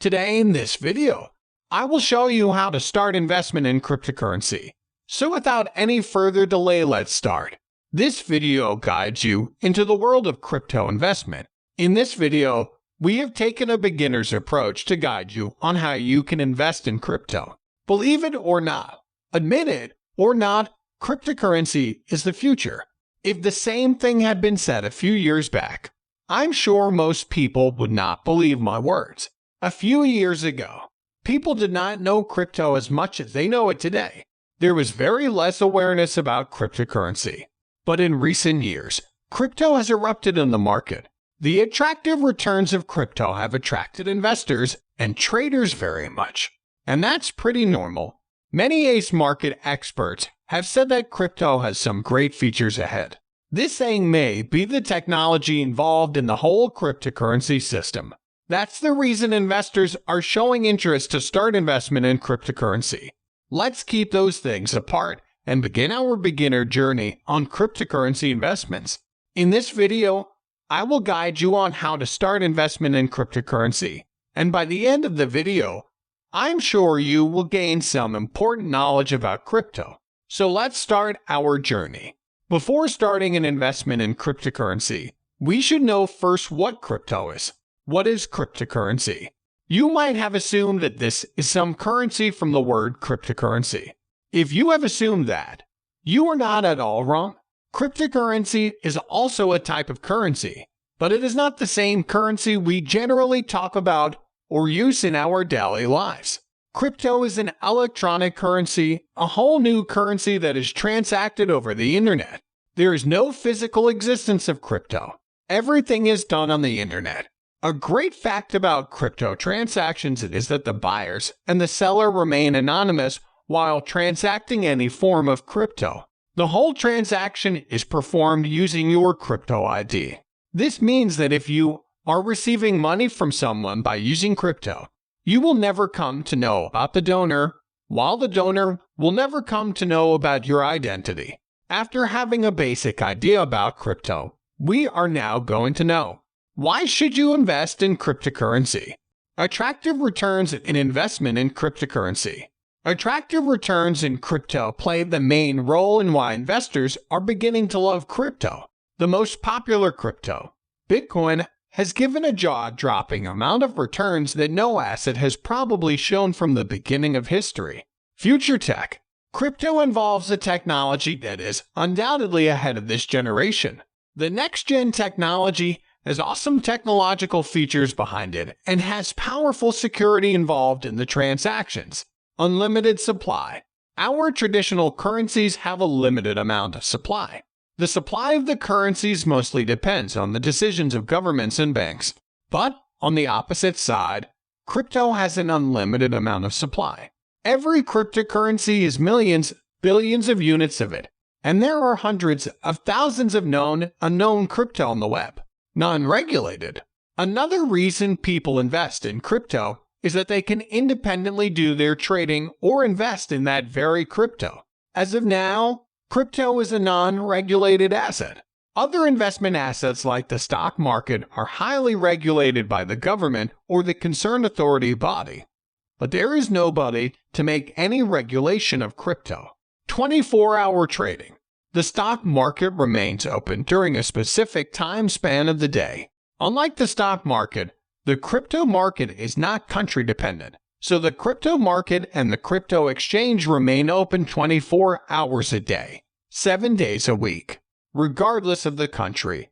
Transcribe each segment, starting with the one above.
Today in this video, I will show you how to start investment in cryptocurrency. So without any further delay, let's start. This video guides you into the world of crypto investment. In this video, we have taken a beginner's approach to guide you on how you can invest in crypto. Believe it or not, admit it or not, cryptocurrency is the future. If the same thing had been said a few years back, I'm sure most people would not believe my words. A few years ago, people did not know crypto as much as they know it today. There was very less awareness about cryptocurrency. But in recent years, crypto has erupted in the market. The attractive returns of crypto have attracted investors and traders very much. And that's pretty normal. Many ace market experts have said that crypto has some great features ahead. This saying may be the technology involved in the whole cryptocurrency system. That's the reason investors are showing interest to start investment in cryptocurrency. Let's keep those things apart and begin our beginner journey on cryptocurrency investments. In this video, I will guide you on how to start investment in cryptocurrency. And by the end of the video, I'm sure you will gain some important knowledge about crypto. So let's start our journey. Before starting an investment in cryptocurrency, we should know first what crypto is. What is cryptocurrency? You might have assumed that this is some currency from the word cryptocurrency. If you have assumed that, you are not at all wrong. Cryptocurrency is also a type of currency, but it is not the same currency we generally talk about or use in our daily lives. Crypto is an electronic currency, a whole new currency that is transacted over the internet. There is no physical existence of crypto. Everything is done on the internet. A great fact about crypto transactions is that the buyers and the seller remain anonymous while transacting any form of crypto. The whole transaction is performed using your crypto ID. This means that if you are receiving money from someone by using crypto, you will never come to know about the donor, while the donor will never come to know about your identity. After having a basic idea about crypto, we are now going to know. Why should you invest in cryptocurrency? Attractive returns in investment in cryptocurrency. Attractive returns in crypto play the main role in why investors are beginning to love crypto. The most popular crypto, Bitcoin, has given a jaw-dropping amount of returns that no asset has probably shown from the beginning of history. Future tech. Crypto involves a technology that is undoubtedly ahead of this generation. The next-gen technology has awesome technological features behind it and has powerful security involved in the transactions. Unlimited supply. Our traditional currencies have a limited amount of supply. The supply of the currencies mostly depends on the decisions of governments and banks. But, on the opposite side, crypto has an unlimited amount of supply. Every cryptocurrency is millions, billions of units of it, and there are hundreds of thousands of known, unknown crypto on the web. Non-regulated. Another reason people invest in crypto is that they can independently do their trading or invest in that very crypto. As of now, crypto is a non-regulated asset. Other investment assets like the stock market are highly regulated by the government or the concerned authority body. But there is nobody to make any regulation of crypto. 24-hour trading. The stock market remains open during a specific time span of the day. Unlike the stock market, the crypto market is not country dependent, so the crypto market and the crypto exchange remain open 24 hours a day, 7 days a week, regardless of the country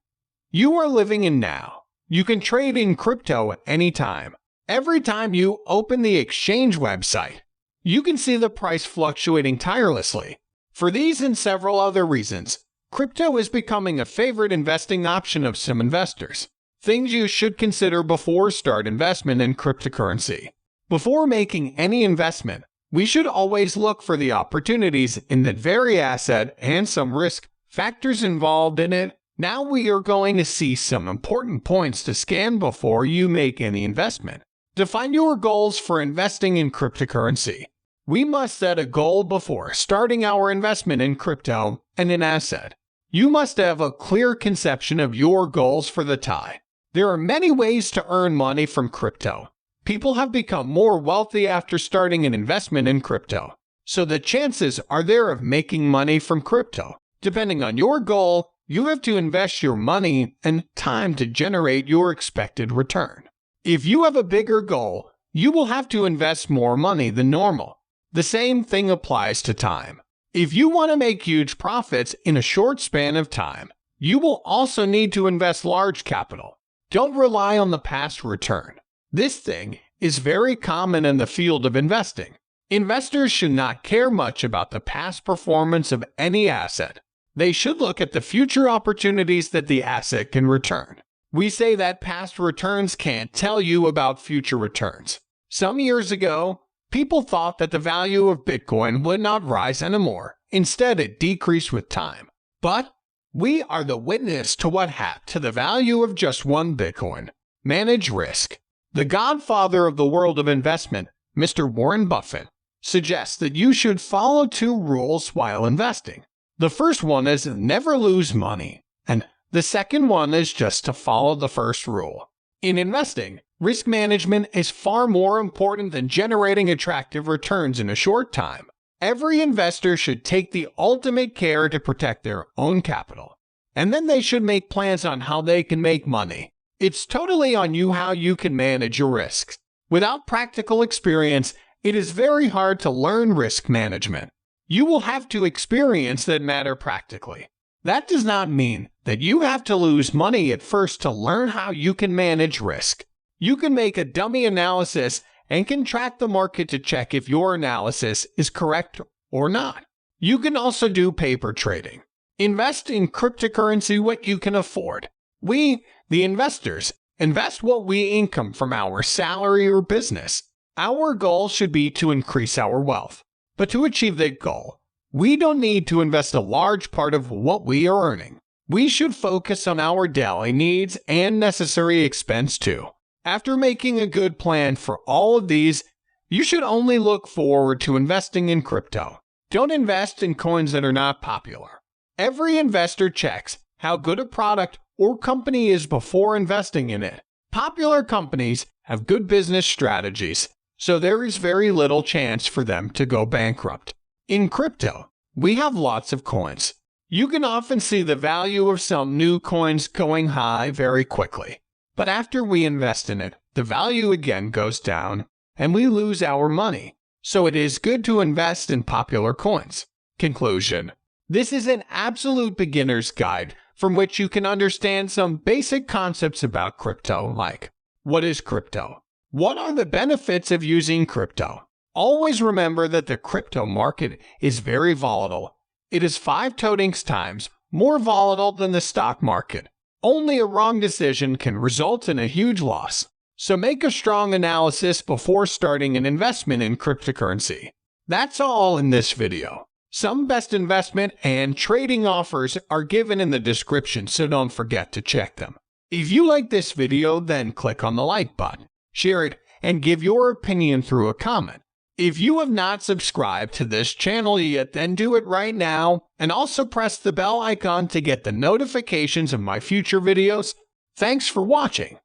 you are living in now. You can trade in crypto at any time. Every time you open the exchange website, you can see the price fluctuating tirelessly. For these and several other reasons, crypto is becoming a favorite investing option of some investors. Things you should consider before start investment in cryptocurrency. Before making any investment, we should always look for the opportunities in that very asset and some risk factors involved in it. Now we are going to see some important points to scan before you make any investment. Define your goals for investing in cryptocurrency. We must set a goal before starting our investment in crypto and an asset. You must have a clear conception of your goals for the time. There are many ways to earn money from crypto. people have become more wealthy after starting an investment in crypto. So the chances are there of making money from crypto. Depending on your goal, you have to invest your money and time to generate your expected return. If you have a bigger goal, you will have to invest more money than normal. The same thing applies to time. If you want to make huge profits in a short span of time, you will also need to invest large capital. Don't rely on the past return. This thing is very common in the field of investing. Investors should not care much about the past performance of any asset. They should look at the future opportunities that the asset can return. We say that past returns can't tell you about future returns. Some years ago, people thought that the value of Bitcoin would not rise anymore. Instead, it decreased with time. But we are the witness to what happened to the value of just one Bitcoin. Manage risk. The godfather of the world of investment, Mr. Warren Buffett, suggests that you should follow two rules while investing. The first one is never lose money, and the second one is just to follow the first rule. In investing, risk management is far more important than generating attractive returns in a short time. Every investor should take the ultimate care to protect their own capital, and then they should make plans on how they can make money. It's totally on you how you can manage your risks. Without practical experience, it is very hard to learn risk management. You will have to experience that matter practically. That does not mean that you have to lose money at first to learn how you can manage risk. You can make a dummy analysis and can track the market to check if your analysis is correct or not. You can also do paper trading. Invest in cryptocurrency what you can afford. We, the investors, invest what we income from our salary or business. Our goal should be to increase our wealth. But to achieve that goal, we don't need to invest a large part of what we are earning. We should focus on our daily needs and necessary expense too. After making a good plan for all of these, you should only look forward to investing in crypto. Don't invest in coins that are not popular. Every investor checks how good a product or company is before investing in it. Popular companies have good business strategies, so there is very little chance for them to go bankrupt. In crypto, we have lots of coins. You can often see the value of some new coins going high very quickly. But after we invest in it, the value again goes down, and we lose our money. So it is good to invest in popular coins. Conclusion. This is an absolute beginner's guide from which you can understand some basic concepts about crypto, like what is crypto? What are the benefits of using crypto? Always remember that the crypto market is very volatile. It is 5 times more volatile than the stock market. Only a wrong decision can result in a huge loss. So make a strong analysis before starting an investment in cryptocurrency. That's all in this video. Some best investment and trading offers are given in the description, so don't forget to check them. If you like this video, then click on the like button, share it, and give your opinion through a comment. If you have not subscribed to this channel yet, then do it right now, and also press the bell icon to get the notifications of my future videos. Thanks for watching.